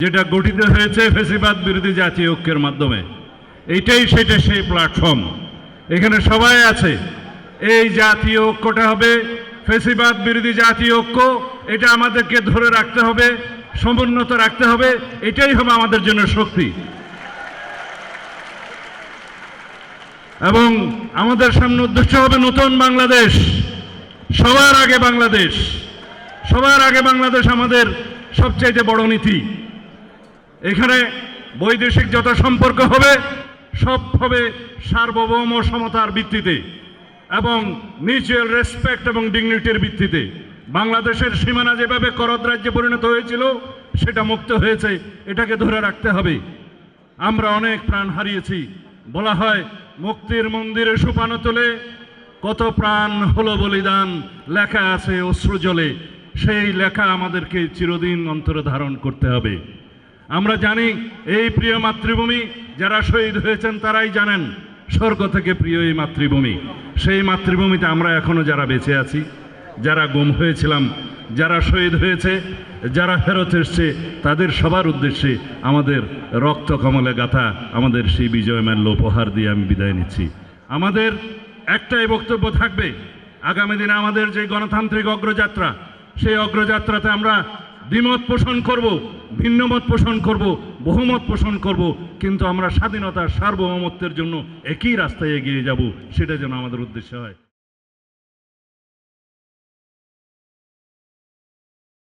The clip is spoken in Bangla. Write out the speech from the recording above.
যেটা গঠিত হয়েছে ফ্যাসিবাদ বিরোধী জাতীয় ঐক্যের মাধ্যমে। সেটা সেই প্ল্যাটফর্ম। এখানে সবাই আছে। এই জাতীয় ঐক্যটা হবে ফ্যাসিবাদ বিরোধী জাতীয় ঐক্য। এটা আমাদেরকে ধরে রাখতে হবে, সমুন্নত রাখতে হবে। এটাই হবে আমাদের জন্য শক্তি। এবং আমাদের সামনে উদ্দেশ্য হবে নতুন বাংলাদেশ। সবার আগে বাংলাদেশ, সবার আগে বাংলাদেশ আমাদের সবচাইতে বড় নীতি। এখানে বৈদেশিক যত সম্পর্ক হবে সব হবে সার্বভৌম সমতার ভিত্তিতে এবং মিউচুয়াল রেসপেক্ট এবং ডিগনিটির ভিত্তিতে। বাংলাদেশের সীমানা যেভাবে করদ রাজ্যে পরিণত হয়েছিল সেটা মুক্ত হয়েছে, এটাকে ধরে রাখতে হবে। আমরা অনেক প্রাণ হারিয়েছি। বলা হয় মুক্তির মন্দিরে সোপানো তোলে কত প্রাণ হলো বলিদান, লেখা আছে অশ্রু জলে। সেই লেখা আমাদেরকে চিরদিন অন্তরে ধারণ করতে হবে। আমরা জানি এই প্রিয় মাতৃভূমি, যারা শহীদ হয়েছেন তারাই জানেন স্বর্গ থেকে প্রিয় এই মাতৃভূমি। সেই মাতৃভূমিতে আমরা এখনো যারা বেঁচে আছি, যারা গুম হয়েছিলাম, যারা শহীদ হয়েছে, যারা ফেরত এসছে, তাদের সবার উদ্দেশ্যে আমাদের রক্ত কমলে গাথা আমাদের সেই বিজয় মাল্য উপহার দিয়ে আমি বিদায় নিচ্ছি। আমাদের একটাই বক্তব্য থাকবে, আগামী দিনে আমাদের যে গণতান্ত্রিক অগ্রযাত্রা, সেই অগ্রযাত্রাতে আমরা দ্বিমত পোষণ করব, ভিন্নমত পোষণ করব, বহুমত পোষণ করব, কিন্তু আমরা স্বাধীনতা সার্বভৌমত্বের জন্য একই রাস্তায় এগিয়ে যাব। সেটা যেন আমাদের উদ্দেশ্য হয়।